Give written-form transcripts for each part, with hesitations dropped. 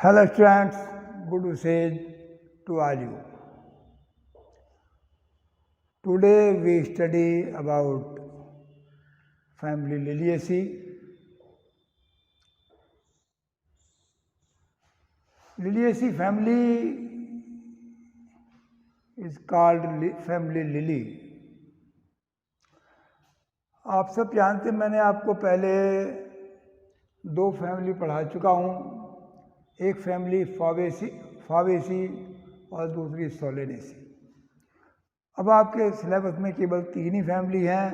Hello students, good message to all you. Today we study about family Liliaceae. Liliaceae family is called family lily. आप सब जानते हैं, मैंने आपको पहले दो फैमिली पढ़ा चुका हूँ। एक फैमिली फावेसी और दूसरी सोलेनेसी। अब आपके सिलेबस में केवल तीन ही फैमिली हैं।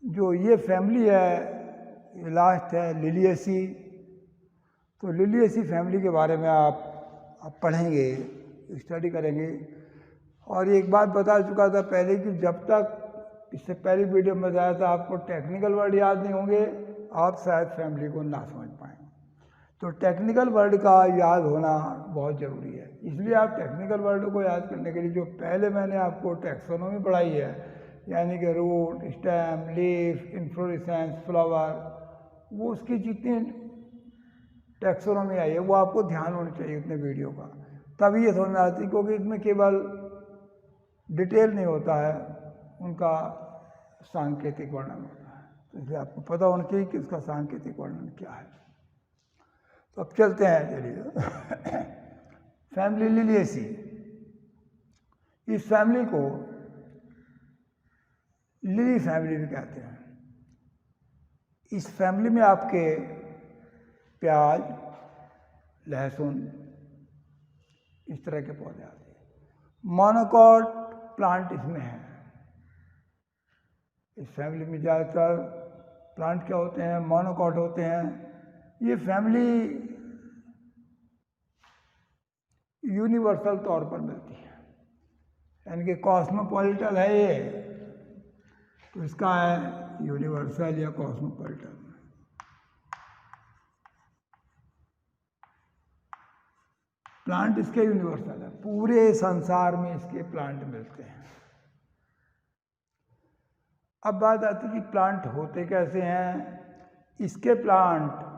जो ये फैमिली है ये लास्ट है लिलिएसी। तो लिलिएसी फैमिली के बारे में आप पढ़ेंगे, स्टडी करेंगे। और एक बात बता चुका था पहले कि जब तक इससे पहली वीडियो में बताया था आपको टेक्निकल वर्ड याद नहीं होंगे, आप शायद फैमिली को ना समझ पाएँ। तो टेक्निकल वर्ड का याद होना बहुत ज़रूरी है। इसलिए आप टेक्निकल वर्ड को याद करने के लिए जो पहले मैंने आपको टैक्सोनॉमी पढ़ाई है, यानी कि root, stem, leaf, inflorescence, flower, वो उसकी जितनी टैक्सोनॉमी आई है वो आपको ध्यान होनी चाहिए उतने वीडियो का, तभी ये समझ में आती है। क्योंकि इसमें केवल डिटेल नहीं होता है, उनका सांकेतिक वर्णन होता है। तो इसलिए आपको पता होना चाहिए कि इसका सांकेतिक वर्णन क्या है। तो अब चलते हैं, चलिए। फैमिली लिलिएसी, इस फैमिली को लिली फैमिली भी कहते हैं। इस फैमिली में आपके प्याज, लहसुन, इस तरह के पौधे आते हैं। मोनोकॉट प्लांट इसमें है। इस फैमिली में ज़्यादातर प्लांट क्या होते हैं, मोनोकॉट होते हैं। ये फैमिली यूनिवर्सल तौर पर मिलती है, यानी कि कॉस्मोपॉलिटन है ये, तो इसका है यूनिवर्सल या कॉस्मोपॉलिटन। प्लांट इसके यूनिवर्सल है, पूरे संसार में इसके प्लांट मिलते हैं। अब बात आती है कि प्लांट होते कैसे हैं। इसके प्लांट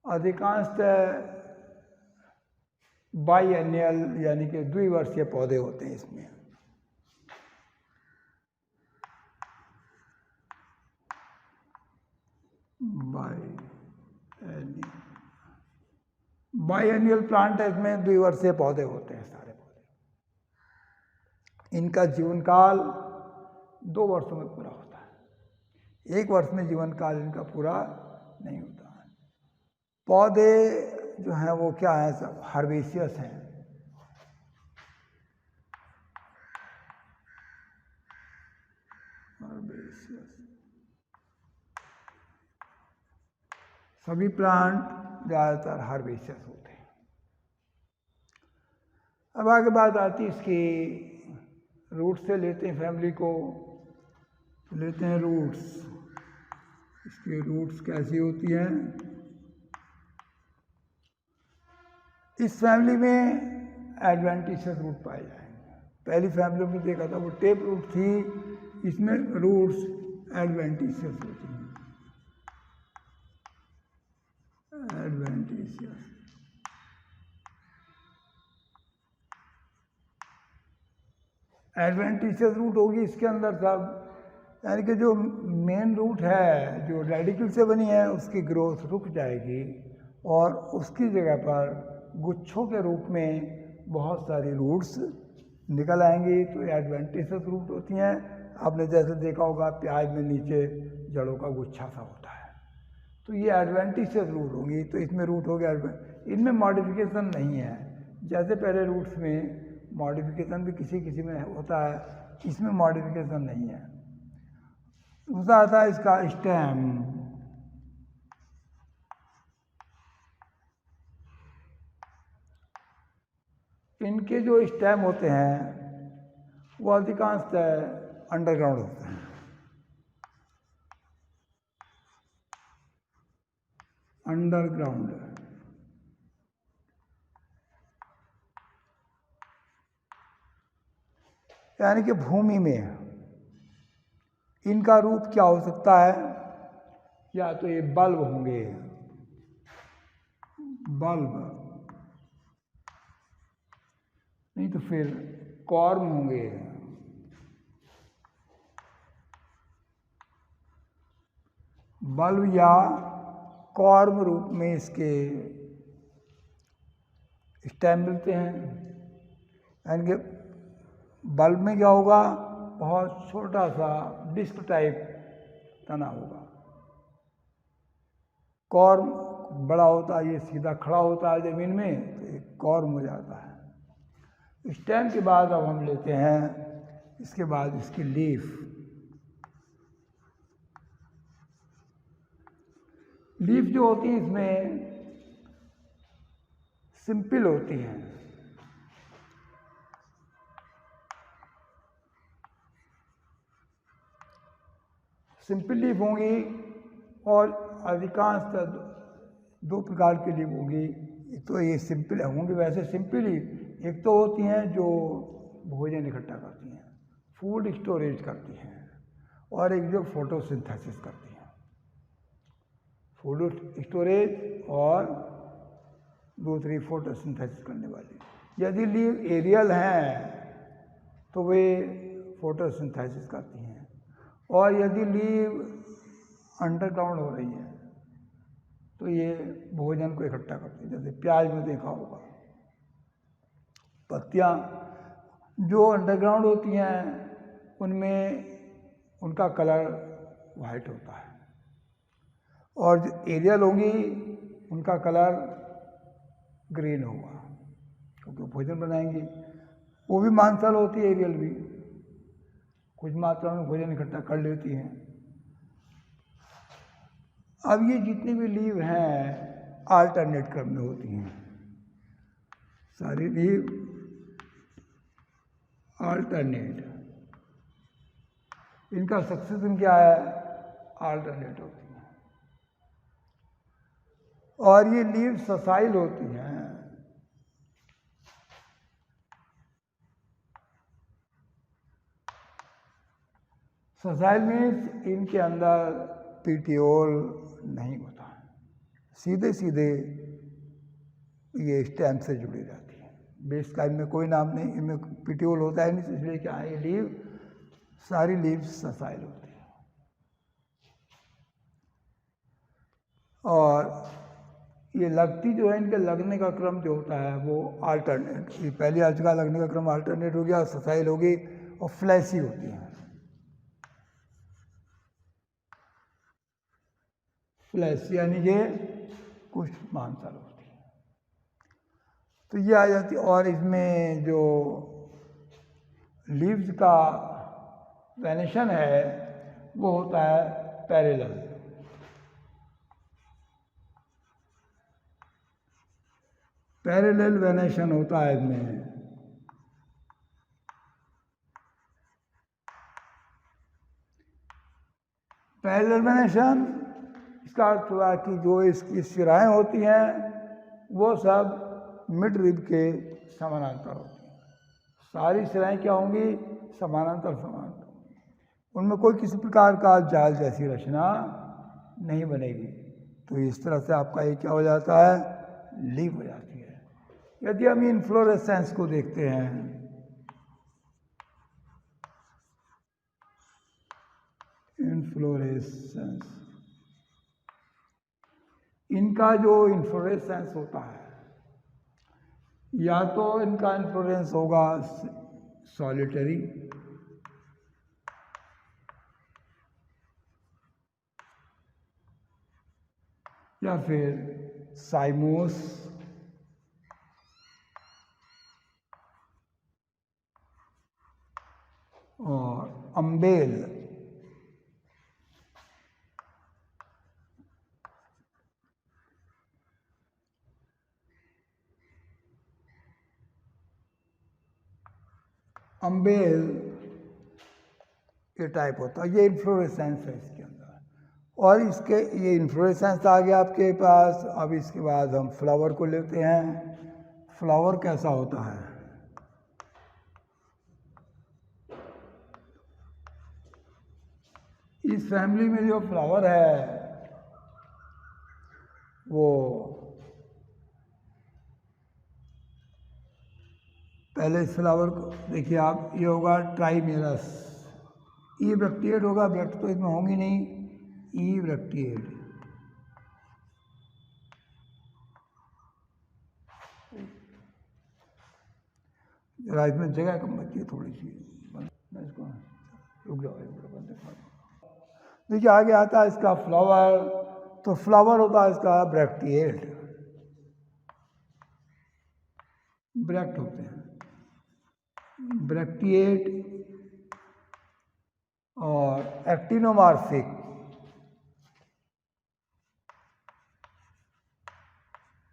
अधिकांशतः बाइएनियल यानी कि द्विवर्षीय पौधे होते हैं। इसमें बाइएनियल प्लांट है, इसमें द्विवर्षीय पौधे होते हैं सारे पौधे। इनका जीवन काल 2 वर्षों में पूरा होता है। 1 वर्ष में जीवन काल इनका पूरा नहीं होता। पौधे जो हैं वो क्या हैं, सब हर्बेशियस हैं। सभी प्लांट ज़्यादातर हर्बेशियस होते हैं। अब आगे बात आती है इसकी रूट से लेते हैं फैमिली को, लेते हैं रूट्स। इसकी रूट्स कैसी होती हैं। इस फैमिली में एडवेंटिशियस रूट पाए जाएंगे। पहली फैमिली में देखा था वो टेप रूट थी, इसमें रूट्स एडवेंटिशियस होती हैं। एडवेंटिशियस एडवेंटिशियस रूट होगी इसके अंदर सब, यानी कि जो मेन रूट है जो रेडिकल से बनी है उसकी ग्रोथ रुक जाएगी और उसकी जगह पर गुच्छों के रूप में बहुत सारी रूट्स निकल आएंगी। तो एडवेंटिशियस रूट होती हैं। आपने जैसे देखा होगा प्याज में नीचे जड़ों का गुच्छा सा होता है, तो ये एडवेंटिशियस रूट होंगी। तो इसमें रूट हो गया, इनमें मॉडिफिकेशन नहीं है। जैसे पहले रूट्स में मॉडिफिकेशन भी किसी किसी में होता है, इसमें मॉडिफिकेशन नहीं है। दूसरा आता है इसका स्टेम। इनके जो स्टेम होते हैं वो अधिकांशतः अंडरग्राउंड होते हैं। अंडरग्राउंड यानी कि भूमि में। इनका रूप क्या हो सकता है, या तो ये बल्ब होंगे, बल्ब, नहीं तो फिर कॉर्म होंगे। बल्ब या कॉर्म रूप में इसके स्टेम मिलते हैं। यानी कि बल्ब में क्या होगा, बहुत छोटा सा डिस्क टाइप तना होगा। कॉर्म बड़ा होता है, ये सीधा खड़ा होता है ज़मीन में, तो एक कॉर्म हो जाता है। स्टेम के बाद अब हम लेते हैं इसके बाद इसकी लीफ। लीफ जो होती है इसमें सिंपल होती हैं। सिंपल लीफ होंगी और अधिकांशतः दो प्रकार की लीफ होंगी। तो ये सिंपल होंगी, वैसे सिंपल ही एक तो होती हैं जो भोजन इकट्ठा करती हैं, फूड स्टोरेज करती हैं, और एक जो फोटोसिंथेसिस करती हैं। फूड स्टोरेज और दूसरी फोटोसिंथेसिस करने वाली। यदि लीव एरियल हैं तो वे फोटोसिंथेसिस करती हैं, और यदि लीव अंडरग्राउंड हो रही है तो ये भोजन को इकट्ठा करती है। जैसे प्याज में देखा होगा, पत्तियाँ जो अंडरग्राउंड होती हैं उनमें उनका कलर वाइट होता है, और जो एरियल होंगी उनका कलर ग्रीन होगा, क्योंकि भोजन बनाएंगी। वो भी मांसल होती है एरियल भी, कुछ मात्रा में भोजन इकट्ठा कर लेती हैं। अब ये जितनी भी लीव हैं आल्टरनेट क्रम में होती हैं, सारी लीव आल्टरनेट, इनका सक्सेशन क्या है, आल्टरनेट होती हैं। और ये लीव ससाइल होती हैं। ससाइल मीन्स इनके अंदर पीटियोल नहीं होता, सीधे सीधे ये स्टेम से जुड़ी रहती है। बेस का इनमें कोई नाम नहीं, इनमें पीटियोल होता है नहीं, इसलिए क्या है, ये लीव सारी लीव ससाइल होती है। और ये लगती जो है, इनके लगने का क्रम जो होता है वो आल्टरनेट, ये पहली आज का लगने का क्रम आल्टरनेट हो गया, ससाइल होगी, और फ्लैशी होती है। फ्लैश यानी कि कुछ मांसल होती है, तो ये आ जाती। और इसमें जो लीव्स का वेनेशन है वो होता है पैरेलल। पैरेलल वेनेशन होता है इसमें। पैरेलल वेनेशन इसका अर्थ हुआ कि जो इसकी सिराएं होती हैं वो सब मिड रिब के समानांतर होती हैं। सारी सिराएं क्या होंगी, समानांतर समानांतर, उनमें कोई किसी प्रकार का जाल जैसी रचना नहीं बनेगी। तो इस तरह से आपका ये क्या हो जाता है, लीफ हो जाती है। यदि हम इन्फ्लोरेसेंस को देखते हैं, इन्फ्लोरेसेंस, इनका जो इन्फ्लोरेसेंस होता है, या तो इनका इन्फ्लोरेंस होगा सॉलिटरी, या फिर साइमोस, और अम्बेल। अम्बेल ये टाइप होता है, ये इन्फ्लोरेसेंस है इसके अंदर। और इसके ये इन्फ्लोरेसेंस आ गया आपके पास। अब इसके बाद हम फ्लावर को लेते हैं। फ्लावर कैसा होता है, इस फैमिली में जो फ्लावर है वो पहले इस फ्लावर को देखिए आप, ये होगा ट्राइमेरस, ई ब्रैक्टिएट होगा, ब्रैक्ट तो इसमें होंगी नहीं, ई ब्रैक्टिएट। जरा इसमें जगह कम बची है थोड़ी सी, मैं इसको रुक जाओ बंद कर। देखिए आगे आता है इसका फ्लावर, तो फ्लावर होता है इसका ब्रैक्टिएट, ब्रैक्ट होते हैं ब्रैक्टिएट और एक्टिनोमॉर्फिक।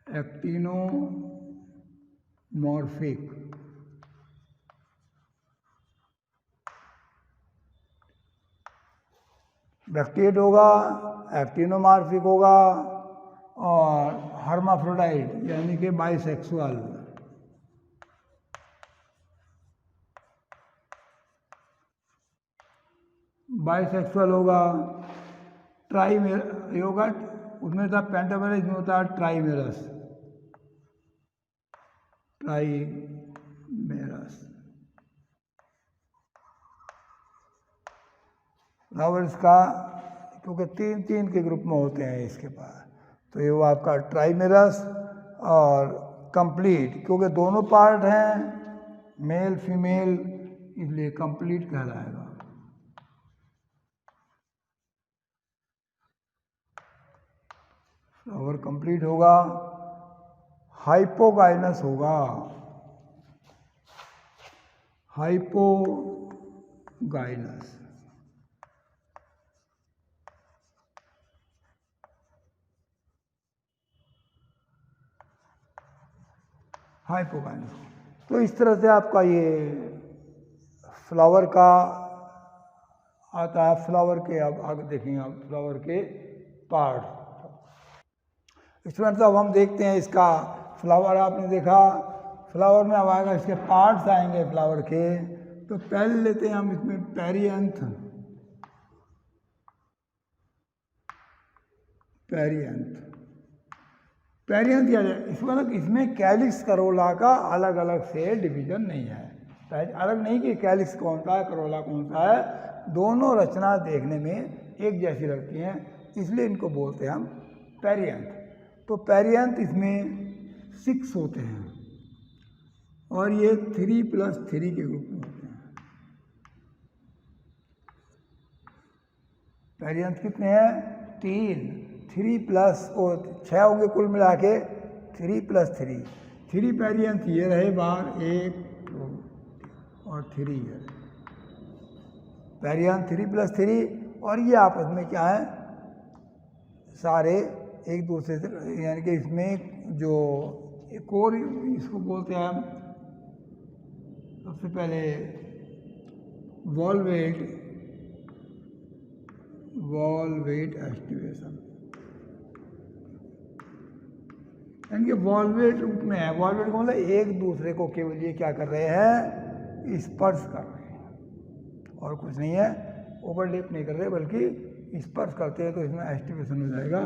एक्टिनोमॉर्फिक ब्रैक्टिएट होगा, एक्टिनोमॉर्फिक होगा और हर्माफ्रोडाइट यानी कि बाइसेक्सुअल। बाइसेक्सुअल होगा, ट्राइमेर होगा, उसमें था पेंटामेरस, इसमें होता है ट्राइमेरस, ट्राइमेरस। फ्लावर इसका क्योंकि तीन तीन के ग्रुप में होते हैं इसके पास, तो ये वो आपका ट्राइमेरस और कंप्लीट, क्योंकि दोनों पार्ट हैं मेल फीमेल, इसलिए कंप्लीट कहलाएगा। फ्लावर कंप्लीट होगा, हाइपोगाइनस होगा, हाइपोगाइनस। हाइपोगाइनस, तो इस तरह से आपका ये फ्लावर का आता है। फ्लावर के अब आगे देखेंगे आप फ्लावर के पार्ट। स्टूडेंट्स अब हम देखते हैं इसका फ्लावर, आपने देखा फ्लावर में अब आएगा इसके पार्ट्स आएंगे फ्लावर के। तो पहले लेते हैं हम इसमें पेरियंथ, पेरियंथ पेरियंथ क्या है इसमें, इसमें कैलिक्स करोला का अलग अलग से डिवीजन नहीं है, अलग नहीं कि कैलिक्स कौन सा है करोला कौन सा है, दोनों रचना देखने में एक जैसी लगती हैं, इसलिए इनको बोलते हैं हम पेरियंथ। तो पेरियंथ इसमें 6 होते हैं और ये 3+3 के ग्रुप में होते हैं। पेरियंथ कितने हैं? 3, 3+ और 6 होंगे कुल मिला के 3+3। 3 पेरियंथ ये रहे बाहर, 1 2 और 3 है पेरियंथ 3+3। और ये आपस में क्या है, सारे एक दूसरे से, यानी कि इसमें जो एक और इसको बोलते हैं हम सबसे पहले वॉल्वेट एस्टिवेशन, यानी कि वॉल्वेट रूप में है। वॉल्वेट को मतलब एक दूसरे को केवल ये क्या कर रहे हैं, स्पर्श कर रहे हैं और कुछ नहीं है, ओवरलैप नहीं कर रहे बल्कि स्पर्श करते हैं, तो इसमें एस्टिवेशन हो जाएगा,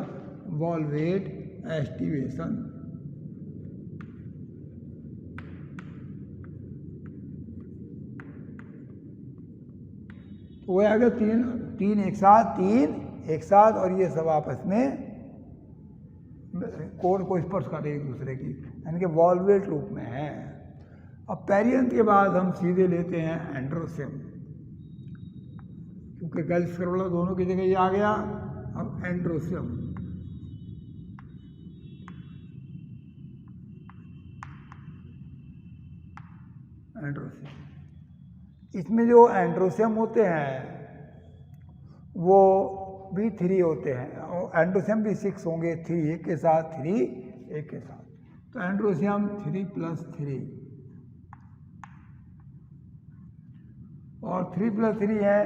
वॉल्वेट एस्टिवेशन। तो वो आ गया तीन एक साथ और ये सब आपस में कोर को स्पर्श कर रहे हैं एक दूसरे की, यानी कि वॉल्वेट रूप में है। अब पेरियंथ के बाद हम सीधे लेते हैं एंड्रोसियम, क्योंकि कैल्शियम करोला दोनों की जगह ये आ गया। अब एंड्रोसियम, इसमें जो एंड्रोसियम होते हैं वो भी 3 होते हैं, और एंड्रोसियम भी 6 होंगे, 3 एक के साथ, 3 एक के साथ, तो एंड्रोसियम 3+3 और 3+3 है।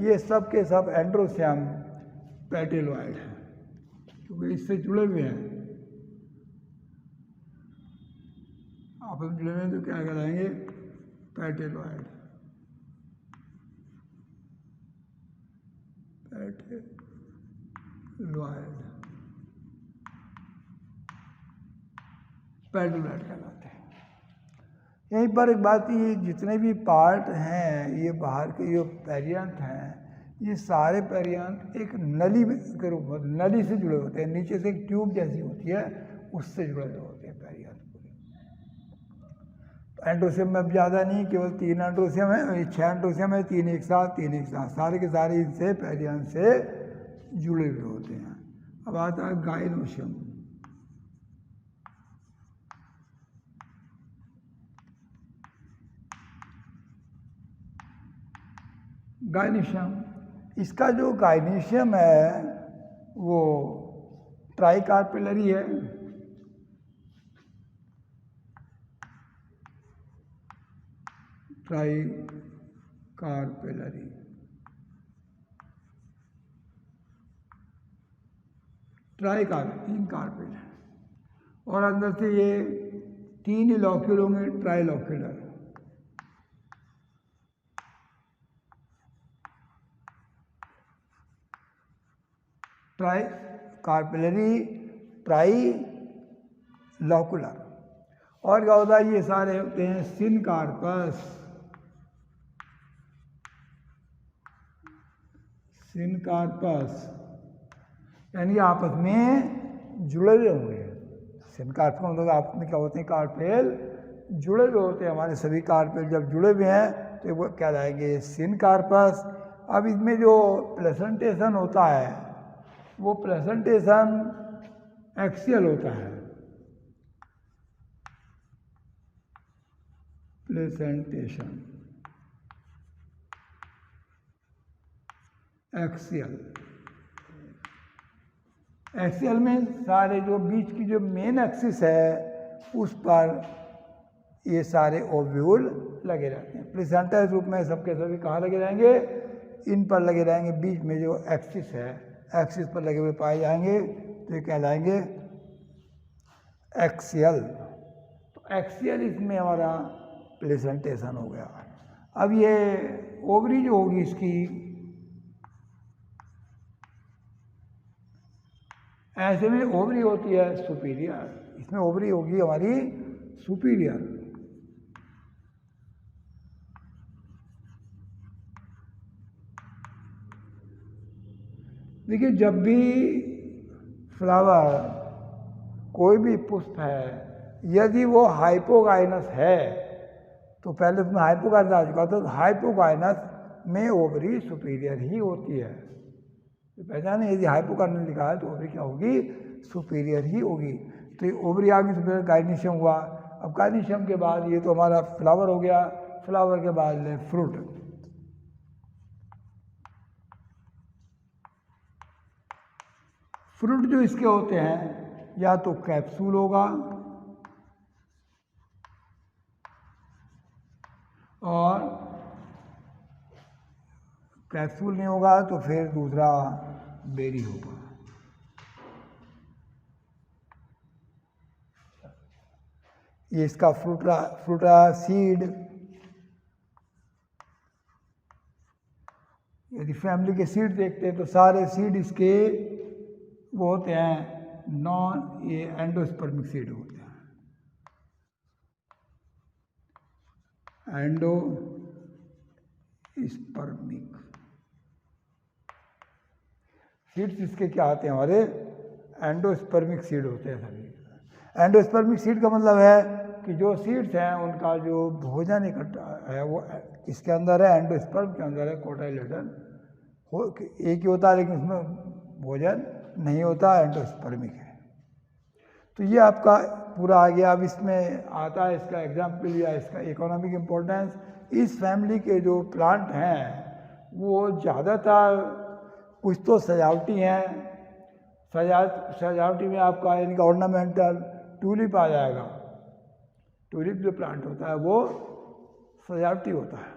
ये सब के सब एंड्रोसियम पेटेलॉइड है, क्योंकि इससे जुड़े हुए हैं, आप जुड़े हुए हैं तो क्या कहलाएंगे, पेटेलॉइड। पेटेलॉइड कहलाते हैं। यहीं पर एक बात, ये जितने भी पार्ट हैं, ये बाहर के जो पेरियंथ हैं, ये सारे पेरियंथ एक नली के रूप में, नली से जुड़े होते हैं, नीचे से एक ट्यूब जैसी होती है, उससे जुड़े हुए होते हैं पेरियंथ पूरे। एंडोसियम में अब ज़्यादा नहीं, केवल 3 एंडोसियम है, 6 एंडोसियम है, 3 एक साथ, 3 एक साथ, सारे के सारे इनसे पेरियंथ से जुड़े हुए होते हैं। अब आता है गाइनोशियम। गाइनीशियम, इसका जो गाइनीशियम है वो ट्राइकार्पिलरी है। ट्राइकार्पिलरी, तीन कार्पेल है, और अंदर से ये 3 ही लॉक्यूल होंगे, ट्राइलॉक्यूलर। Try कार्पिलरी, try लॉकुलर। और क्या होता है, ये सारे होते हैं सिनकार्पस। सिनकार्पस यानी आपस में जुड़े हुए होंगे। सिनकार्पस का मतलब आपस में क्या होते हैं, कार्पेल जुड़े हुए होते हैं। हमारे सभी कार्पेल जब जुड़े हुए हैं तो वो क्या लाएंगे, सिनकार्पस। अब इसमें जो प्लेसेंटेशन होता है वो प्रेजेंटेशन एक्सियल होता है। प्रेजेंटेशन एक्सियल, एक्सियल में सारे जो बीच की जो मेन एक्सिस है उस पर ये सारे ओव्यूल लगे रहते हैं। प्लेसेंटा रूप में सबके सभी कहाँ लगे रहेंगे, इन पर लगे रहेंगे। बीच में जो एक्सिस है, एक्सिस पर लगे हुए पाए जाएंगे तो ये कहलाएंगे एक्सियल। तो एक्सियल इसमें हमारा प्लेसेंटेशन हो गया। अब ये ओवरी जो होगी इसकी, ऐसे में ओवरी होती है सुपीरियर, इसमें ओवरी होगी हमारी सुपीरियर। देखिए, जब भी फ्लावर, कोई भी पुष्प है, यदि वो हाइपोगाइनस है तो पहले उसमें हाइपोगाइनस आ चुका, तो हाइपोगाइनस में ओवरी सुपीरियर ही होती है। तो पहचाने, यदि हाइपोगाइनस लिखा है तो ओवरी क्या होगी, सुपीरियर ही होगी। तो ये ओवरी आ गई, सुपीरियर, गाइनीशियम हुआ। अब गाइनीशियम के बाद ये तो हमारा फ्लावर हो गया, फ्लावर के बाद ले फ्रूट। फ्रूट जो इसके होते हैं, या तो कैप्सूल होगा और कैप्सूल नहीं होगा तो फिर दूसरा बेरी होगा। ये इसका फ्रूटा सीड। यदि फैमिली के सीड देखते हैं तो सारे सीड इसके वो होते हैं नॉन, ये एंडोस्पर्मिक सीड होते हैं। एंडोस्पर्मिक सीड्स इसके क्या आते हैं, हमारे एंडोस्पर्मिक सीड होते हैं सभी। एंडोस्पर्मिक सीड का मतलब है कि जो सीड्स हैं उनका जो भोजन इकट्ठा है वो इसके अंदर है, एंडोस्पर्म के अंदर है। कोटाइलेडन हो एक ही होता है लेकिन उसमें भोजन नहीं होता, एंडोस्पर्मिक है। तो ये आपका पूरा आ गया। अब इसमें आता है इसका एग्जाम्पल या इसका इकोनॉमिक इम्पोर्टेंस। इस फैमिली के जो प्लांट हैं वो ज़्यादातर कुछ तो सजावटी हैं, सजावटी में आपका इनका ऑर्नामेंटल ट्यूलिप आ जाएगा। ट्यूलिप जो प्लांट होता है वो सजावटी होता है।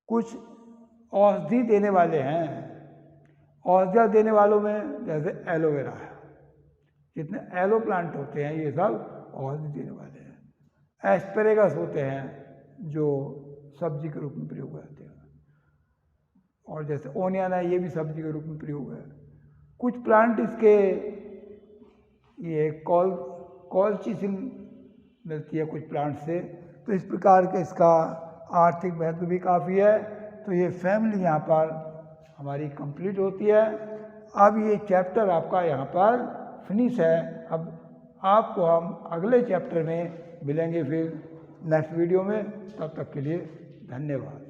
कुछ औषधि देने वाले हैं, औषधियाँ देने वालों में जैसे एलोवेरा है, जितने एलो प्लांट होते हैं ये सब औषधि देने वाले हैं। एस्पेरेगस होते हैं जो सब्जी के रूप में प्रयोग करते हैं, और जैसे ओनियन है ये भी सब्जी के रूप में प्रयोग है। कुछ प्लांट इसके ये कॉलचिसिन मिलती है कुछ प्लांट से, तो इस प्रकार के इसका आर्थिक महत्व भी काफ़ी है। तो ये फैमिली यहाँ पर हमारी कंप्लीट होती है। अब ये चैप्टर आपका यहाँ पर फिनिश है। अब आपको हम अगले चैप्टर में मिलेंगे फिर नेक्स्ट वीडियो में। तब तक के लिए धन्यवाद।